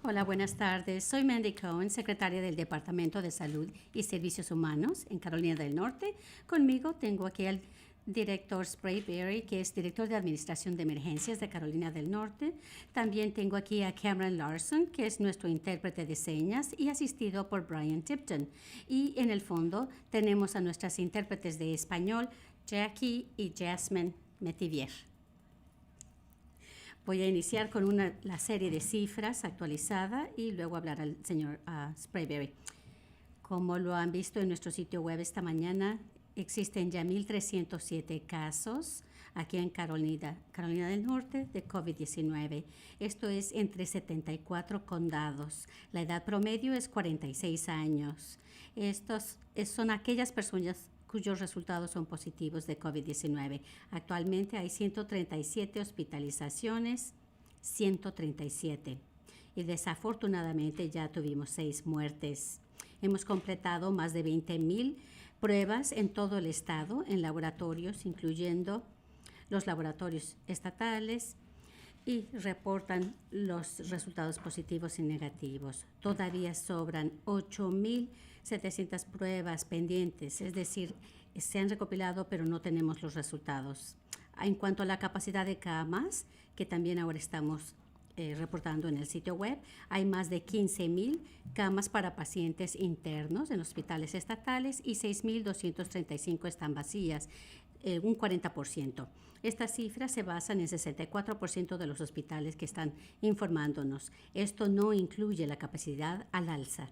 Hola, buenas tardes. Soy Mandy Cohen, secretaria del Departamento de Salud y Servicios Humanos en Carolina del Norte. Conmigo tengo aquí al director Sprayberry, que es director de Administración de Emergencias de Carolina del Norte. También tengo aquí a Cameron Larson, que es nuestro intérprete de señas y asistido por Brian Tipton. Y en el fondo tenemos a nuestras intérpretes de español, Jackie y Jasmine Metivier. Voy a iniciar con la serie de cifras actualizada y luego hablar al señor Sprayberry. Como lo han visto en nuestro sitio web esta mañana, existen ya 1,307 casos aquí en Carolina del Norte de COVID-19. Esto es entre 74 condados. La edad promedio es 46 años. Estos son aquellas personas cuyos resultados son positivos de COVID-19. Actualmente hay 137 hospitalizaciones, 137. Y desafortunadamente ya tuvimos 6 muertes. Hemos completado más de 20,000 pruebas en todo el estado en laboratorios, incluyendo los laboratorios estatales, y reportan los resultados positivos y negativos. Todavía sobran 8,700 pruebas pendientes, es decir, se han recopilado pero no tenemos los resultados. En cuanto a la capacidad de camas, que también ahora estamos reportando en el sitio web, hay más de 15,000 camas para pacientes internos en hospitales estatales y 6,235 están vacías, un 40%. Estas cifras se basan en 64% de los hospitales que están informándonos. Esto no incluye la capacidad al alza.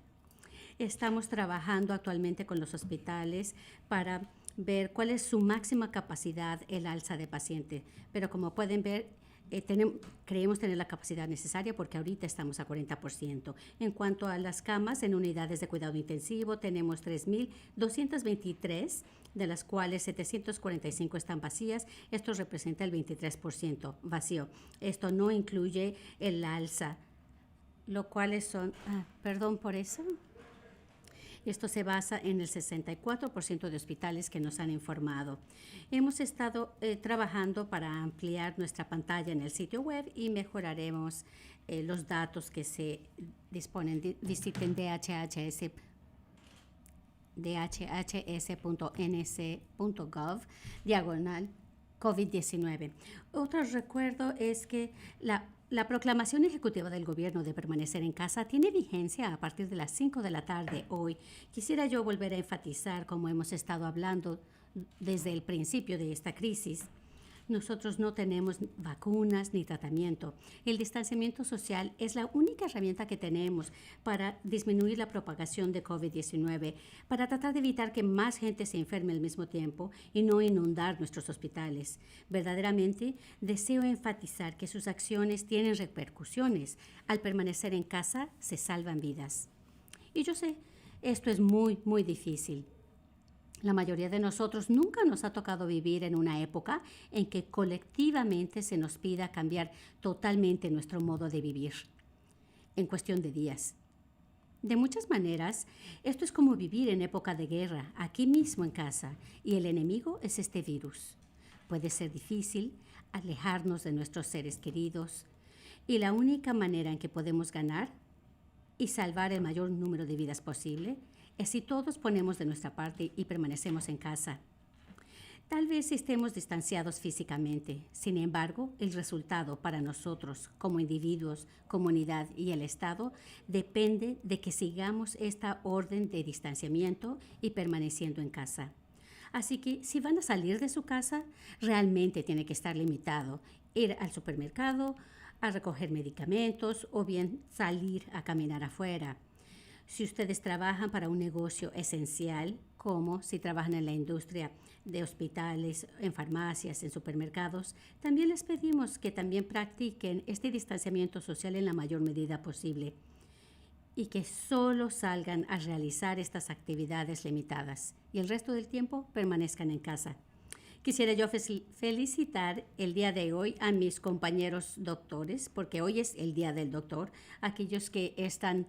Estamos trabajando actualmente con los hospitales para ver cuál es su máxima capacidad el alza de paciente. Pero como pueden ver, creemos tener la capacidad necesaria porque ahorita estamos a 40%. En cuanto a las camas en unidades de cuidado intensivo, tenemos 3,223, de las cuales 745 están vacías. Esto representa el 23% vacío. Esto no incluye el alza, lo cual son, perdón por eso. Esto se basa en el 64% de hospitales que nos han informado. Hemos estado trabajando para ampliar nuestra pantalla en el sitio web y mejoraremos los datos que se disponen. Visiten dhhs.nc.gov/COVID-19. Otro recuerdo es que la proclamación ejecutiva del gobierno de permanecer en casa tiene vigencia a partir de las 5 de la tarde hoy. Quisiera yo volver a enfatizar, como hemos estado hablando desde el principio de esta crisis, nosotros no tenemos vacunas ni tratamiento. El distanciamiento social es la única herramienta que tenemos para disminuir la propagación de COVID-19, para tratar de evitar que más gente se enferme al mismo tiempo y no inundar nuestros hospitales. Verdaderamente deseo enfatizar que sus acciones tienen repercusiones. Al permanecer en casa se salvan vidas. Y yo sé, esto es muy, muy difícil. La mayoría de nosotros nunca nos ha tocado vivir en una época en que colectivamente se nos pida cambiar totalmente nuestro modo de vivir en cuestión de días. De muchas maneras, esto es como vivir en época de guerra, aquí mismo en casa, y el enemigo es este virus. Puede ser difícil alejarnos de nuestros seres queridos, y la única manera en que podemos ganar y salvar el mayor número de vidas posible es si todos ponemos de nuestra parte y permanecemos en casa. Tal vez estemos distanciados físicamente, sin embargo, el resultado para nosotros como individuos, comunidad y el Estado depende de que sigamos esta orden de distanciamiento y permaneciendo en casa. Así que si van a salir de su casa, realmente tiene que estar limitado. Ir al supermercado, a recoger medicamentos o bien salir a caminar afuera. Si ustedes trabajan para un negocio esencial, como si trabajan en la industria de hospitales, en farmacias, en supermercados, también les pedimos que también practiquen este distanciamiento social en la mayor medida posible y que solo salgan a realizar estas actividades limitadas y el resto del tiempo permanezcan en casa. Quisiera yo felicitar el día de hoy a mis compañeros doctores, porque hoy es el Día del Doctor, aquellos que están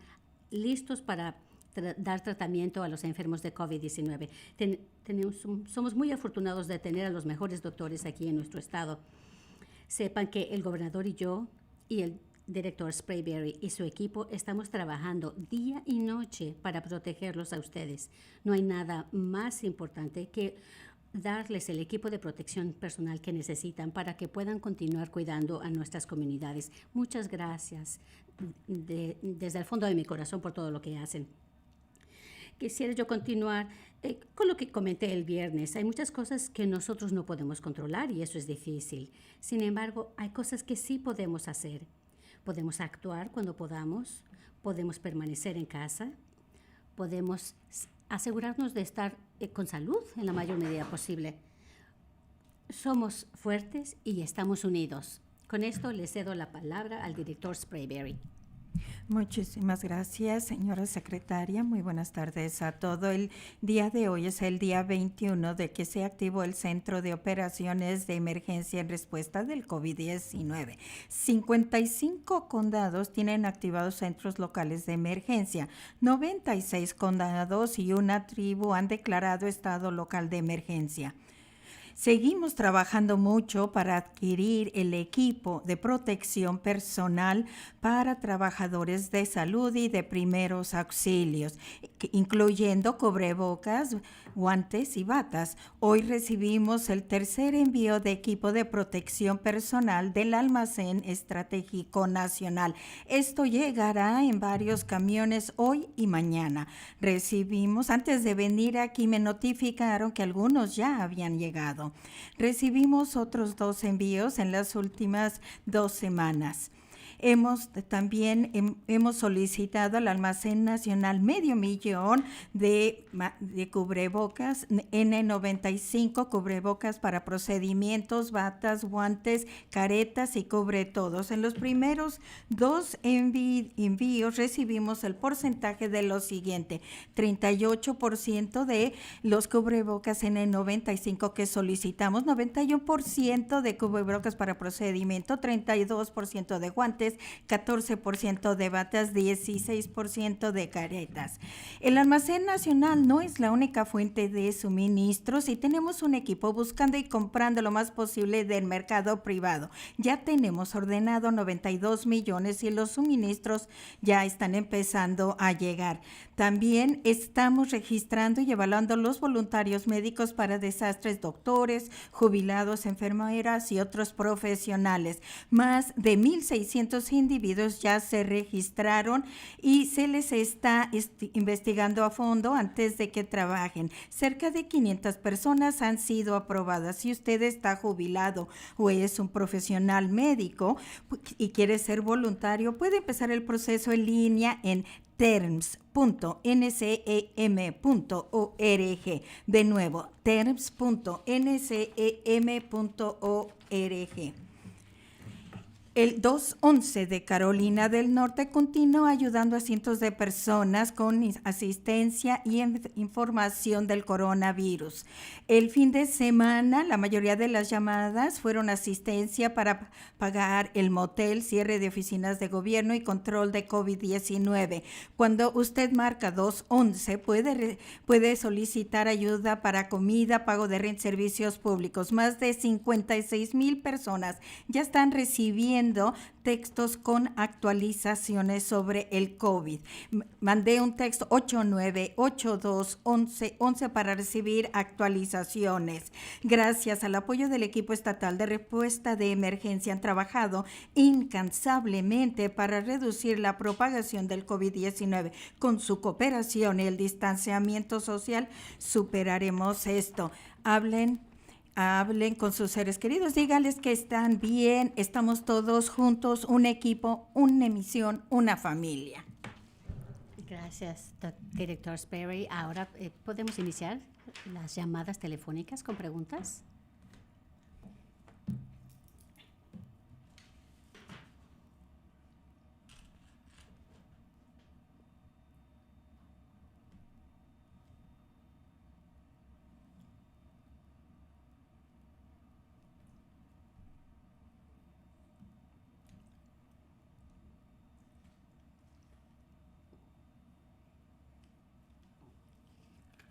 listos para dar tratamiento a los enfermos de COVID-19. Somos muy afortunados de tener a los mejores doctores aquí en nuestro estado. Sepan que el gobernador y yo y el director Sprayberry y su equipo estamos trabajando día y noche para protegerlos a ustedes. No hay nada más importante que darles el equipo de protección personal que necesitan para que puedan continuar cuidando a nuestras comunidades. Muchas gracias desde el fondo de mi corazón por todo lo que hacen. Quisiera yo continuar con lo que comenté el viernes. Hay muchas cosas que nosotros no podemos controlar y eso es difícil. Sin embargo, hay cosas que sí podemos hacer. Podemos actuar cuando podemos permanecer en casa, podemos asegurarnos de estar con salud en la mayor medida posible. Somos fuertes y estamos unidos. Con esto le cedo la palabra al director Sprayberry. Muchísimas gracias, señora secretaria. Muy buenas tardes a todo. El día de hoy es el día 21 de que se activó el Centro de Operaciones de Emergencia en Respuesta del COVID-19. 55 condados tienen activados centros locales de emergencia. 96 condados y una tribu han declarado estado local de emergencia. Seguimos trabajando mucho para adquirir el equipo de protección personal para trabajadores de salud y de primeros auxilios, incluyendo cubrebocas, guantes y batas. Hoy recibimos el tercer envío de equipo de protección personal del Almacén Estratégico Nacional. Esto llegará en varios camiones hoy y mañana. Antes de venir aquí, me notificaron que algunos ya habían llegado. Recibimos otros 2 envíos en las últimas 2 semanas. Hemos solicitado al Almacén Nacional 500,000 de cubrebocas, N95, cubrebocas para procedimientos, batas, guantes, caretas y cubretodos. En los primeros 2 envíos recibimos el porcentaje de lo siguiente: 38% de los cubrebocas N95 que solicitamos, 91% de cubrebocas para procedimiento, 32% de guantes, 14% de batas, 16% de caretas. El Almacén Nacional no es la única fuente de suministros y tenemos un equipo buscando y comprando lo más posible del mercado privado. Ya tenemos ordenado 92 millones y los suministros ya están empezando a llegar. También estamos registrando y evaluando los voluntarios médicos para desastres, doctores, jubilados, enfermeras y otros profesionales. Más de 1,600 individuos ya se registraron y se les está investigando a fondo antes de que trabajen. Cerca de 500 personas han sido aprobadas. Si usted está jubilado o es un profesional médico y quiere ser voluntario, puede empezar el proceso en línea en terms.ncem.org. De nuevo, terms.ncem.org. El 211 de Carolina del Norte continúa ayudando a cientos de personas con asistencia y información del coronavirus. El fin de semana, la mayoría de las llamadas fueron asistencia para pagar el motel, cierre de oficinas de gobierno y control de COVID-19. Cuando usted marca 211, puede solicitar ayuda para comida, pago de renta, servicios públicos. Más de 56,000 personas ya están recibiendo textos con actualizaciones sobre el COVID. Mandé un texto 89821111 para recibir actualizaciones. Gracias al apoyo del equipo estatal de respuesta de emergencia han trabajado incansablemente para reducir la propagación del COVID-19. Con su cooperación y el distanciamiento social superaremos esto. Hablen con sus seres queridos, dígales que están bien, estamos todos juntos, un equipo, una misión, una familia. Gracias, director Sperry. Ahora podemos iniciar las llamadas telefónicas con preguntas.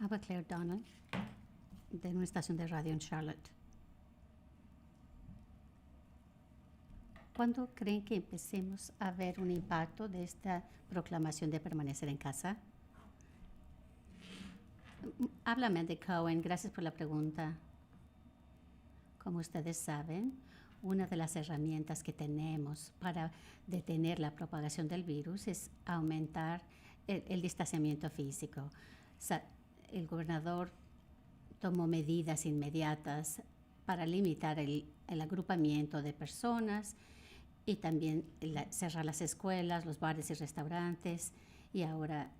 Habla Claire Donald, de una estación de radio en Charlotte. ¿Cuándo creen que empecemos a ver un impacto de esta proclamación de permanecer en casa? Háblame de Cohen. Gracias por la pregunta. Como ustedes saben, una de las herramientas que tenemos para detener la propagación del virus es aumentar el distanciamiento físico. El gobernador tomó medidas inmediatas para limitar el agrupamiento de personas y también cerrar las escuelas, los bares y restaurantes. Y ahora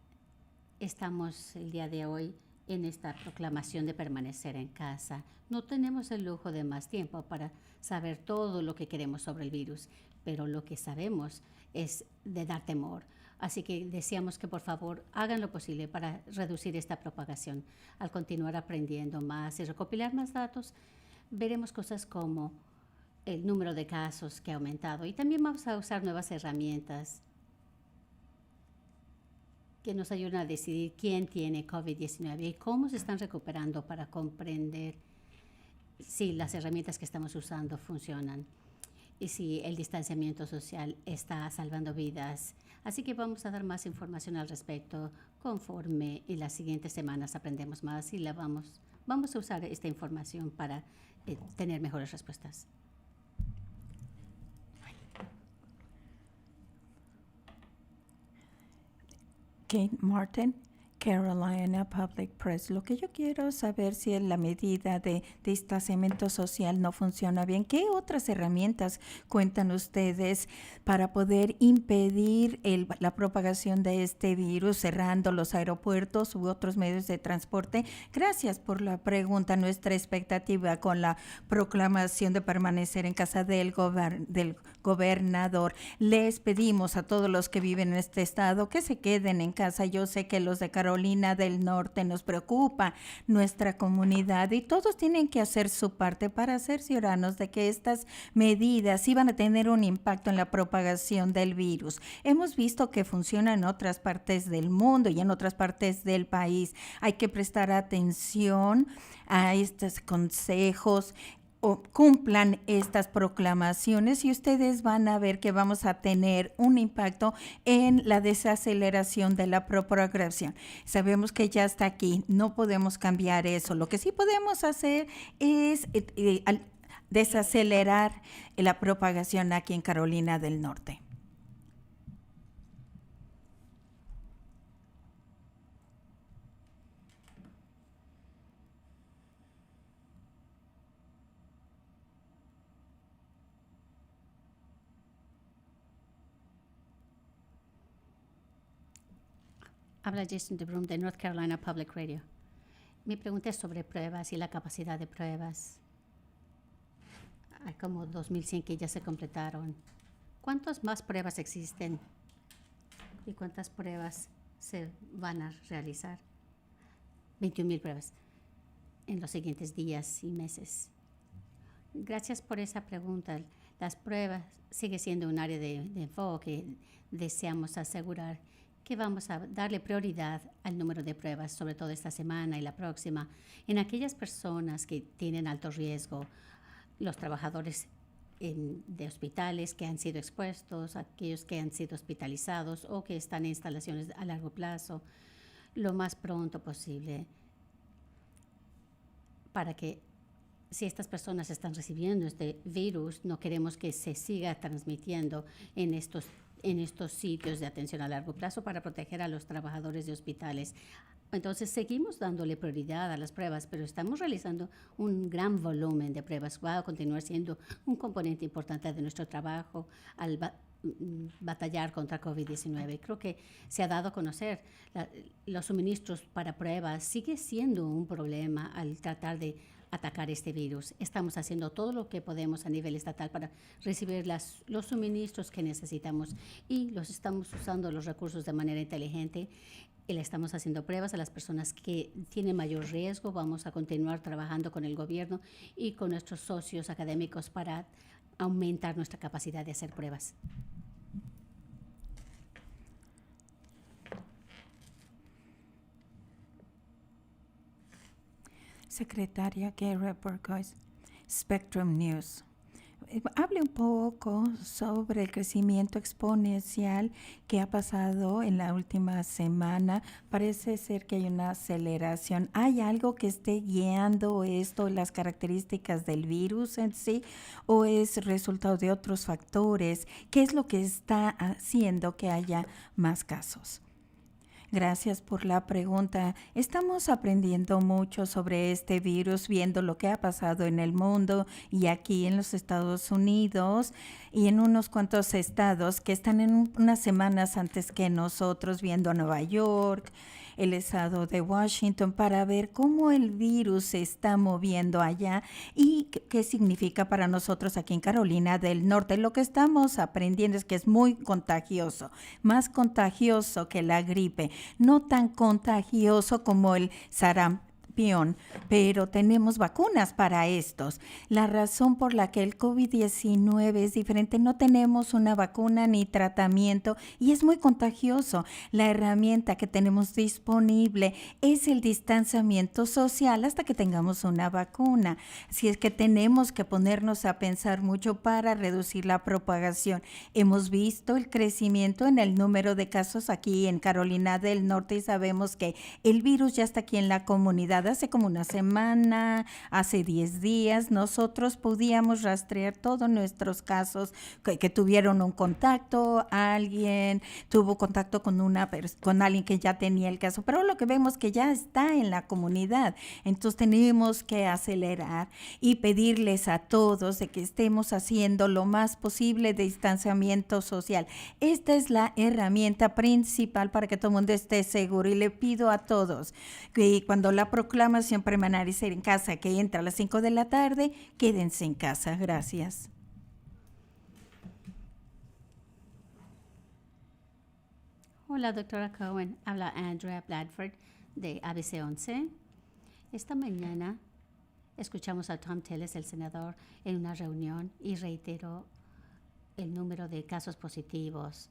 estamos el día de hoy en esta proclamación de permanecer en casa. No tenemos el lujo de más tiempo para saber todo lo que queremos sobre el virus, pero lo que sabemos es de dar temor. Así que deseamos que por favor hagan lo posible para reducir esta propagación. Al continuar aprendiendo más y recopilar más datos, veremos cosas como el número de casos que ha aumentado y también vamos a usar nuevas herramientas que nos ayudan a decidir quién tiene COVID-19 y cómo se están recuperando para comprender si las herramientas que estamos usando funcionan y si el distanciamiento social está salvando vidas. Así que vamos a dar más información al respecto conforme en las siguientes semanas aprendemos más y vamos a usar esta información para tener mejores respuestas. Kate Martin, Carolina Public Press. Lo que yo quiero saber si la medida de distanciamiento social no funciona bien. ¿Qué otras herramientas cuentan ustedes para poder impedir la propagación de este virus, cerrando los aeropuertos u otros medios de transporte? Gracias por la pregunta. Nuestra expectativa con la proclamación de permanecer en casa del gobernador. Les pedimos a todos los que viven en este estado que se queden en casa. Yo sé que los de Carolina del Norte nos preocupa nuestra comunidad y todos tienen que hacer su parte para ser ciudadanos de que estas medidas iban a tener un impacto en la propagación del virus. Hemos visto que funciona en otras partes del mundo y en otras partes del país. Hay que prestar atención a estos consejos o cumplan estas proclamaciones y ustedes van a ver que vamos a tener un impacto en la desaceleración de la propagación. Sabemos que ya está aquí, no podemos cambiar eso. Lo que sí podemos hacer es desacelerar la propagación aquí en Carolina del Norte. Habla Jason DeBrum de North Carolina Public Radio. Mi pregunta es sobre pruebas y la capacidad de pruebas. Hay como 2.100 que ya se completaron. ¿Cuántas más pruebas existen? ¿Y cuántas pruebas se van a realizar? 21,000 pruebas en los siguientes días y meses. Gracias por esa pregunta. Las pruebas sigue siendo un área de enfoque. Deseamos asegurar que vamos a darle prioridad al número de pruebas, sobre todo esta semana y la próxima, en aquellas personas que tienen alto riesgo, los trabajadores de hospitales que han sido expuestos, aquellos que han sido hospitalizados o que están en instalaciones a largo plazo, lo más pronto posible, para que si estas personas están recibiendo este virus, no queremos que se siga transmitiendo en estos sitios de atención a largo plazo para proteger a los trabajadores de hospitales. Entonces, seguimos dándole prioridad a las pruebas, pero estamos realizando un gran volumen de pruebas. Va a continuar siendo un componente importante de nuestro trabajo al batallar contra COVID-19. Creo que se ha dado a conocer los suministros para pruebas. Sigue siendo un problema al tratar de atacar este virus. Estamos haciendo todo lo que podemos a nivel estatal para recibir los suministros que necesitamos y estamos usando los recursos de manera inteligente. Le estamos haciendo pruebas a las personas que tienen mayor riesgo. Vamos a continuar trabajando con el gobierno y con nuestros socios académicos para aumentar nuestra capacidad de hacer pruebas. Secretaria Gary Burgos, Spectrum News. hable un poco sobre el crecimiento exponencial que ha pasado en la última semana. Parece ser que hay una aceleración. ¿Hay algo que esté guiando esto, las características del virus en sí, o es resultado de otros factores? ¿Qué es lo que está haciendo que haya más casos? Gracias por la pregunta. Estamos aprendiendo mucho sobre este virus, viendo lo que ha pasado en el mundo y aquí en los Estados Unidos y en unos cuantos estados que están en unas semanas antes que nosotros, viendo Nueva York, el estado de Washington, para ver cómo el virus se está moviendo allá y qué significa para nosotros aquí en Carolina del Norte. Lo que estamos aprendiendo es que es muy contagioso, más contagioso que la gripe, no tan contagioso como el sarampión, pero tenemos vacunas para estos. La razón por la que el COVID-19 es diferente, no tenemos una vacuna ni tratamiento y es muy contagioso. La herramienta que tenemos disponible es el distanciamiento social hasta que tengamos una vacuna. Así es que tenemos que ponernos a pensar mucho para reducir la propagación. Hemos visto el crecimiento en el número de casos aquí en Carolina del Norte y sabemos que el virus ya está aquí en la comunidad. Hace como una semana, hace 10 días, nosotros podíamos rastrear todos nuestros casos que tuvieron un contacto, alguien tuvo contacto con con alguien que ya tenía el caso, pero lo que vemos que ya está en la comunidad. Entonces tenemos que acelerar y pedirles a todos de que estemos haciendo lo más posible de distanciamiento social. Esta es la herramienta principal para que todo el mundo esté seguro y le pido a todos que cuando la proclamación permanecer en casa que entra a las 5 de la tarde, quédense en casa. Gracias. Hola, doctora Cohen. Habla Andrea Bradford de ABC 11. Esta mañana escuchamos a Tom Tillis, el senador, en una reunión y reiteró el número de casos positivos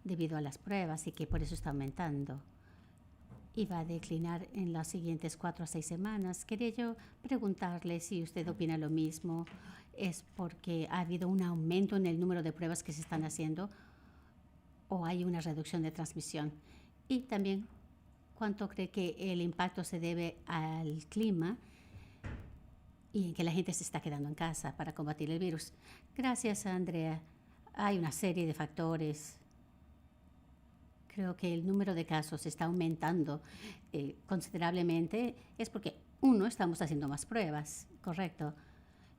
debido a las pruebas y que por eso está aumentando y va a declinar en las siguientes 4 a 6 semanas. Quería yo preguntarle si usted opina lo mismo. ¿Es porque ha habido un aumento en el número de pruebas que se están haciendo o hay una reducción de transmisión? Y también, ¿cuánto cree que el impacto se debe al clima y en que la gente se está quedando en casa para combatir el virus? Gracias, Andrea. Hay una serie de factores. Creo que el número de casos está aumentando considerablemente. Es porque, uno, estamos haciendo más pruebas, correcto.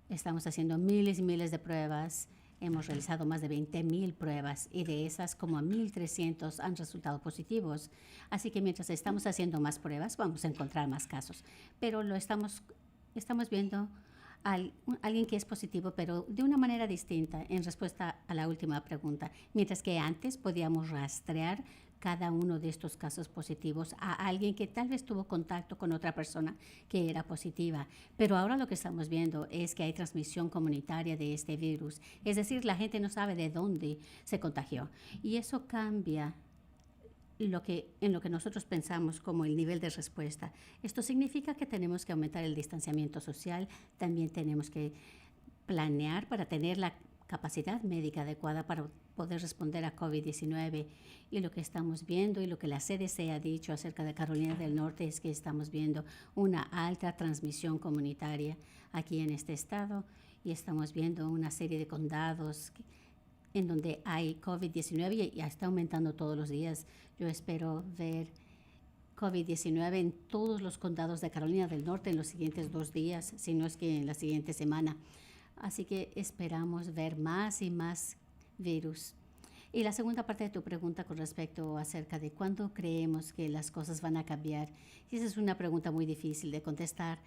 Estamos haciendo miles y miles de pruebas. Hemos realizado más de 20,000 pruebas y de esas como 1,300 han resultado positivos. Así que mientras estamos haciendo más pruebas, vamos a encontrar más casos. Pero estamos viendo alguien que es positivo, pero de una manera distinta en respuesta a la última pregunta. Mientras que antes podíamos rastrear cada uno de estos casos positivos a alguien que tal vez tuvo contacto con otra persona que era positiva. Pero ahora lo que estamos viendo es que hay transmisión comunitaria de este virus. Es decir, la gente no sabe de dónde se contagió. Y eso cambia en lo que nosotros pensamos como el nivel de respuesta. Esto significa que tenemos que aumentar el distanciamiento social, también tenemos que planear para tener la capacidad médica adecuada para poder responder a COVID-19. Y lo que estamos viendo y lo que la CDC ha dicho acerca de Carolina del Norte es que estamos viendo una alta transmisión comunitaria aquí en este estado y estamos viendo una serie de condados en donde hay COVID-19 y está aumentando todos los días. Yo espero ver COVID-19 en todos los condados de Carolina del Norte en los siguientes 2 días, si no es que en la siguiente semana. Así que esperamos ver más y más virus. Y la segunda parte de tu pregunta con respecto acerca de cuándo creemos que las cosas van a cambiar. Y esa es una pregunta muy difícil de contestar.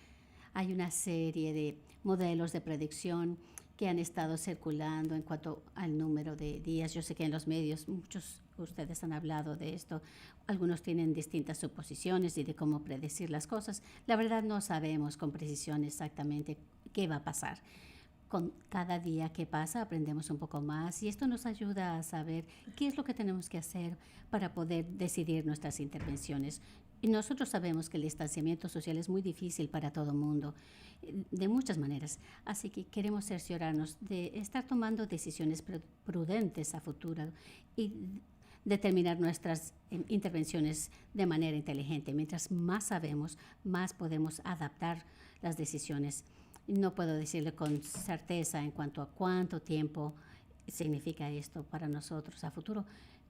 Hay una serie de modelos de predicción que han estado circulando en cuanto al número de días. Yo sé que en los medios muchos de ustedes han hablado de esto. Algunos tienen distintas suposiciones y de cómo predecir las cosas. La verdad no sabemos con precisión exactamente qué va a pasar. Con cada día que pasa aprendemos un poco más y esto nos ayuda a saber qué es lo que tenemos que hacer para poder decidir nuestras intervenciones. Y nosotros sabemos que el distanciamiento social es muy difícil para todo el mundo, de muchas maneras. Así que queremos cerciorarnos de estar tomando decisiones prudentes a futuro y determinar nuestras intervenciones de manera inteligente. Mientras más sabemos, más podemos adaptar las decisiones. No puedo decirle con certeza en cuanto a cuánto tiempo significa esto para nosotros a futuro.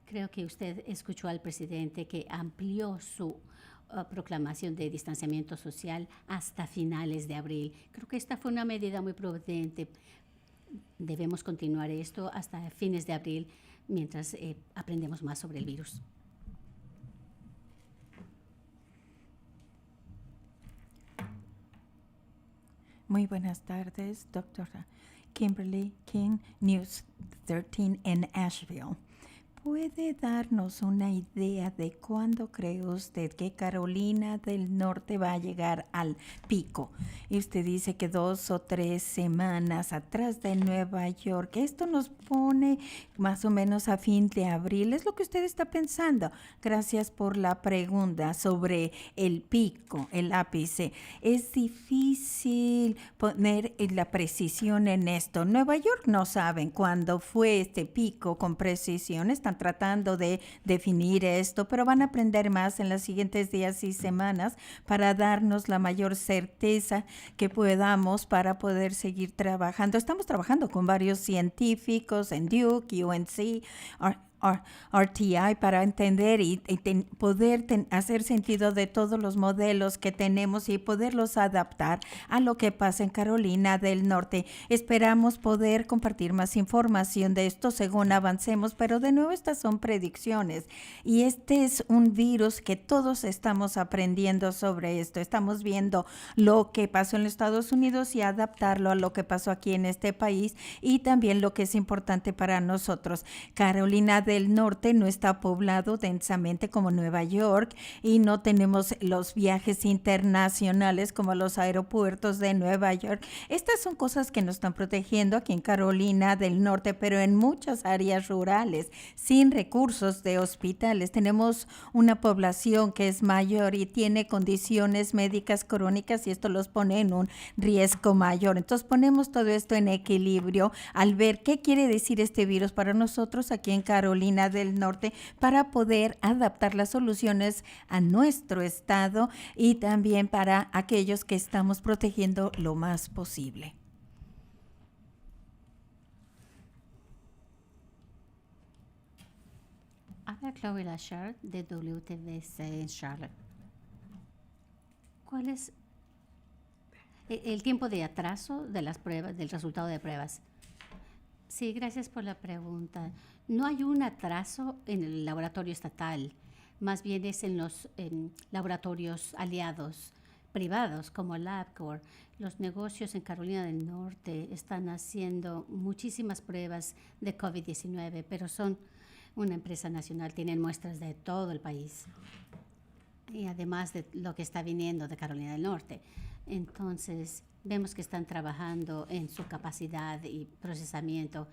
Creo que usted escuchó al presidente que amplió su proclamación de distanciamiento social hasta finales de abril. Creo que esta fue una medida muy prudente. Debemos continuar esto hasta fines de abril mientras aprendemos más sobre el virus. Muy buenas tardes, doctora Kimberly King, News 13 en Asheville. ¿Puede darnos una idea de cuándo cree usted que Carolina del Norte va a llegar al pico? Y usted dice que 2 o 3 semanas atrás de Nueva York. Esto nos pone más o menos a fin de abril. ¿Es lo que usted está pensando? Gracias por la pregunta sobre el pico, el ápice. Es difícil poner la precisión en esto. Nueva York no saben cuándo fue este pico con precisión. Están tratando de definir esto, pero van a aprender más en los siguientes días y semanas para darnos la mayor certeza que podamos para poder seguir trabajando. Estamos trabajando con varios científicos en Duke, UNC, RTI para entender y poder hacer sentido de todos los modelos que tenemos y poderlos adaptar a lo que pasa en Carolina del Norte. Esperamos poder compartir más información de esto según avancemos, pero de nuevo estas son predicciones y este es un virus que todos estamos aprendiendo sobre esto. Estamos viendo lo que pasó en los Estados Unidos y adaptarlo a lo que pasó aquí en este país y también lo que es importante para nosotros. Carolina del Norte no está poblado densamente como Nueva York y no tenemos los viajes internacionales como los aeropuertos de Nueva York. Estas son cosas que nos están protegiendo aquí en Carolina del Norte, pero en muchas áreas rurales, sin recursos de hospitales. Tenemos una población que es mayor y tiene condiciones médicas crónicas y esto los pone en un riesgo mayor. Entonces ponemos todo esto en equilibrio al ver qué quiere decir este virus para nosotros aquí en Carolina del Norte para poder adaptar las soluciones a nuestro estado y también para aquellos que estamos protegiendo lo más posible. Habla Chloe Lashard de WTVC en Charlotte. ¿Cuál es el tiempo de atraso de las pruebas, del resultado de pruebas? Sí, gracias por la pregunta. No hay un atraso en el laboratorio estatal, más bien es en los laboratorios aliados privados como LabCorp. Los negocios en Carolina del Norte están haciendo muchísimas pruebas de COVID-19, pero son una empresa nacional, tienen muestras de todo el país y además de lo que está viniendo de Carolina del Norte. Entonces, vemos que están trabajando en su capacidad y procesamiento.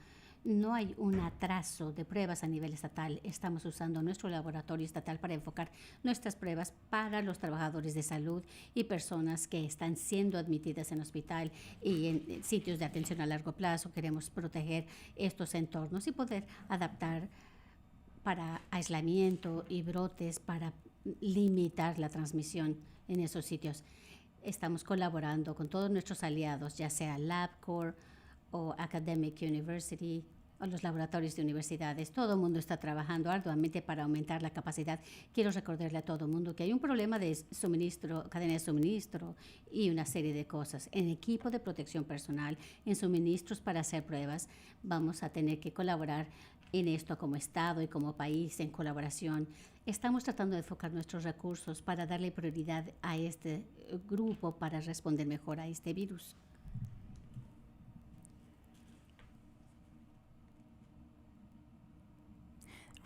No hay un atraso de pruebas a nivel estatal. Estamos usando nuestro laboratorio estatal para enfocar nuestras pruebas para los trabajadores de salud y personas que están siendo admitidas en hospital y en sitios de atención a largo plazo. Queremos proteger estos entornos y poder adaptar para aislamiento y brotes para limitar la transmisión en esos sitios. Estamos colaborando con todos nuestros aliados, ya sea LabCorp o Academic University o los laboratorios de universidades. Todo el mundo está trabajando arduamente para aumentar la capacidad. Quiero recordarle a todo el mundo que hay un problema de suministro, cadena de suministro y una serie de cosas. En equipo de protección personal, en suministros para hacer pruebas, vamos a tener que colaborar en esto como Estado y como país en colaboración. Estamos tratando de enfocar nuestros recursos para darle prioridad a este grupo para responder mejor a este virus.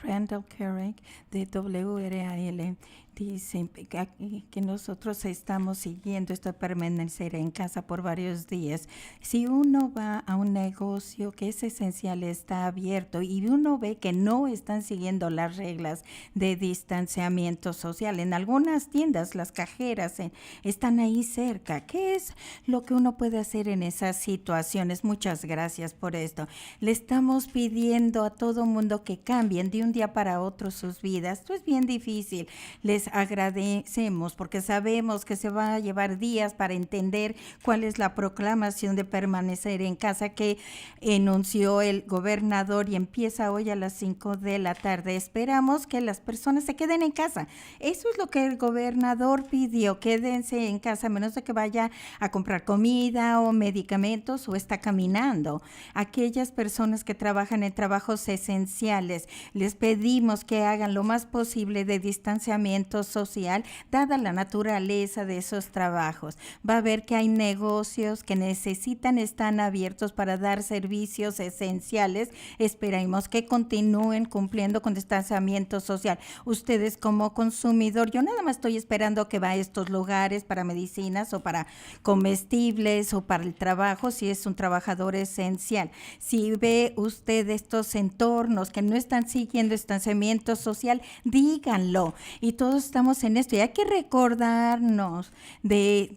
Randall Carrick de WRAL Dicen que nosotros estamos siguiendo esto de permanecer en casa por varios días. Si uno va a un negocio que es esencial, está abierto y uno ve que no están siguiendo las reglas de distanciamiento social, en algunas tiendas las cajeras están ahí cerca. ¿Qué es lo que uno puede hacer en esas situaciones? Muchas gracias por esto. Le estamos pidiendo a todo mundo que cambien de un día para otro sus vidas. Esto es bien difícil. Les agradecemos porque sabemos que se va a llevar días para entender cuál es la proclamación de permanecer en casa que enunció el gobernador y empieza hoy a las 5 de la tarde. Esperamos que las personas se queden en casa. Eso es lo que el gobernador pidió, quédense en casa a menos de que vaya a comprar comida o medicamentos o está caminando. Aquellas personas que trabajan en trabajos esenciales, les pedimos que hagan lo más posible de distanciamiento social, dada la naturaleza de esos trabajos. Va a ver que hay negocios que necesitan, están abiertos para dar servicios esenciales. Esperamos que continúen cumpliendo con distanciamiento social. Ustedes como consumidor, yo nada más estoy esperando que va a estos lugares para medicinas o para comestibles o para el trabajo, si es un trabajador esencial. Si ve usted estos entornos que no están siguiendo distanciamiento social, díganlo. Y todos estamos en esto y hay que recordarnos de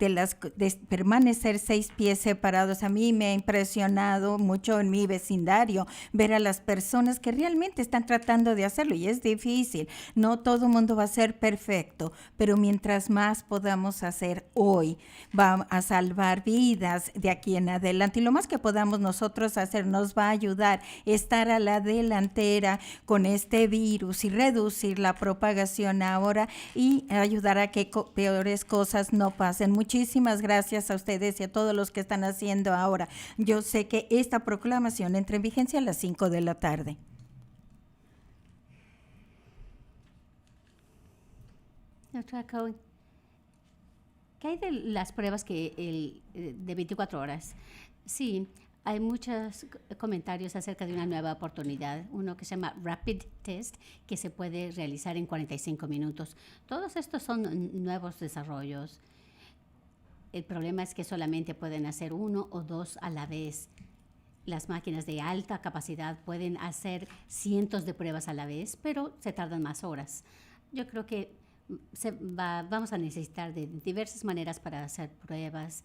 permanecer 6 pies separados. A mí me ha impresionado mucho en mi vecindario ver a las personas que realmente están tratando de hacerlo y es difícil. No todo el mundo va a ser perfecto, pero mientras más podamos hacer hoy, va a salvar vidas de aquí en adelante y lo más que podamos nosotros hacer nos va a ayudar a estar a la delantera con este virus y reducir la propagación ahora y ayudar a que peores cosas no pasen. Muchísimas gracias a ustedes y a todos los que están haciendo ahora. Yo sé que esta proclamación entra en vigencia a las 5 de la tarde. Doctora Cohen, ¿qué hay de las pruebas de 24 horas? Sí, hay muchos comentarios acerca de una nueva oportunidad, uno que se llama Rapid Test, que se puede realizar en 45 minutos. Todos estos son nuevos desarrollos. El problema es que solamente pueden hacer 1 o 2 a la vez. Las máquinas de alta capacidad pueden hacer cientos de pruebas a la vez, pero se tardan más horas. Yo creo que vamos a necesitar de diversas maneras para hacer pruebas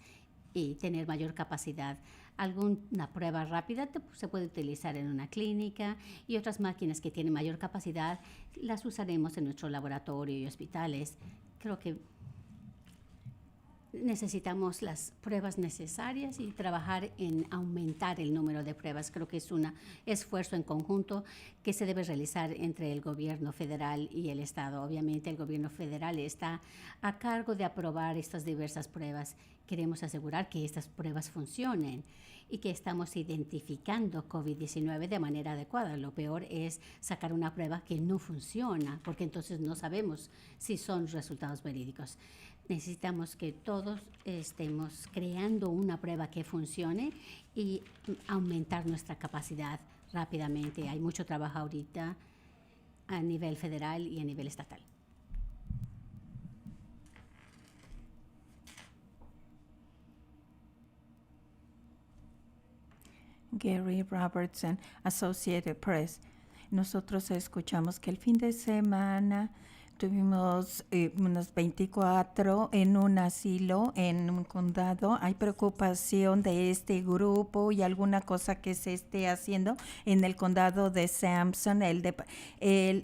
y tener mayor capacidad. Alguna prueba rápida se puede utilizar en una clínica y otras máquinas que tienen mayor capacidad las usaremos en nuestro laboratorio y hospitales. Creo que necesitamos las pruebas necesarias y trabajar en aumentar el número de pruebas. Creo que es un esfuerzo en conjunto que se debe realizar entre el gobierno federal y el estado. Obviamente el gobierno federal está a cargo de aprobar estas diversas pruebas. Queremos asegurar que estas pruebas funcionen y que estamos identificando COVID-19 de manera adecuada. Lo peor es sacar una prueba que no funciona, porque entonces no sabemos si son resultados verídicos. Necesitamos que todos estemos creando una prueba que funcione y aumentar nuestra capacidad rápidamente. Hay mucho trabajo ahorita a nivel federal y a nivel estatal. Gary Robertson, Associated Press. Nosotros escuchamos que el fin de semana tuvimos unos 24 en un asilo, en un condado. Hay preocupación de este grupo y alguna cosa que se esté haciendo en el condado de Sampson, el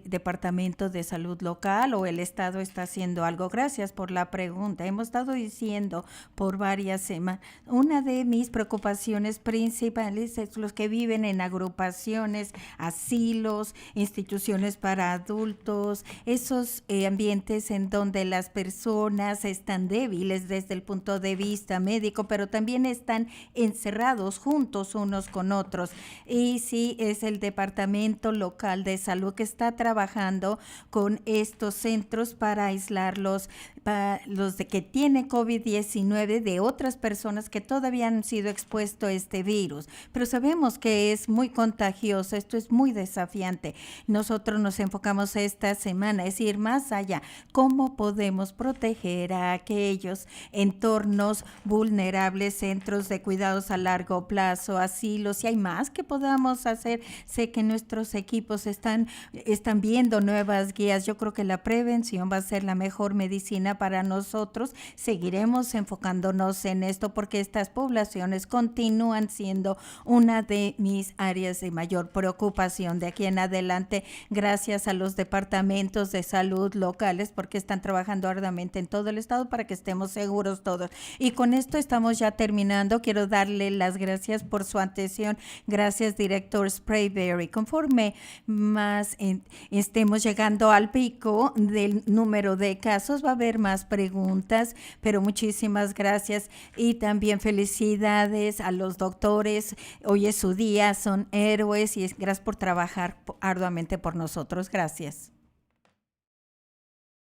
Departamento de Salud local o el estado está haciendo algo. Gracias por la pregunta. Hemos estado diciendo por varias semanas, una de mis preocupaciones principales es los que viven en agrupaciones, asilos, instituciones para adultos, esos ambientes en donde las personas están débiles desde el punto de vista médico, pero también están encerrados juntos unos con otros. Y sí, es el Departamento Local de Salud que está trabajando con estos centros para aislarlos, para los de que tienen COVID-19 de otras personas que todavía han sido expuestos a este virus. Pero sabemos que es muy contagioso, esto es muy desafiante. Nosotros nos enfocamos esta semana, es ir más más allá, cómo podemos proteger a aquellos entornos vulnerables, centros de cuidados a largo plazo, asilos, si hay más que podamos hacer. Sé que nuestros equipos están viendo nuevas guías. Yo creo que la prevención va a ser la mejor medicina para nosotros. Seguiremos enfocándonos en esto porque estas poblaciones continúan siendo una de mis áreas de mayor preocupación de aquí en adelante, gracias a los departamentos de salud locales, porque están trabajando arduamente en todo el estado para que estemos seguros todos. Y con esto estamos ya terminando. Quiero darle las gracias por su atención. Gracias, director Sprayberry. Conforme más estemos llegando al pico del número de casos, va a haber más preguntas, pero muchísimas gracias y también felicidades a los doctores. Hoy es su día, son héroes y gracias por trabajar arduamente por nosotros. Gracias.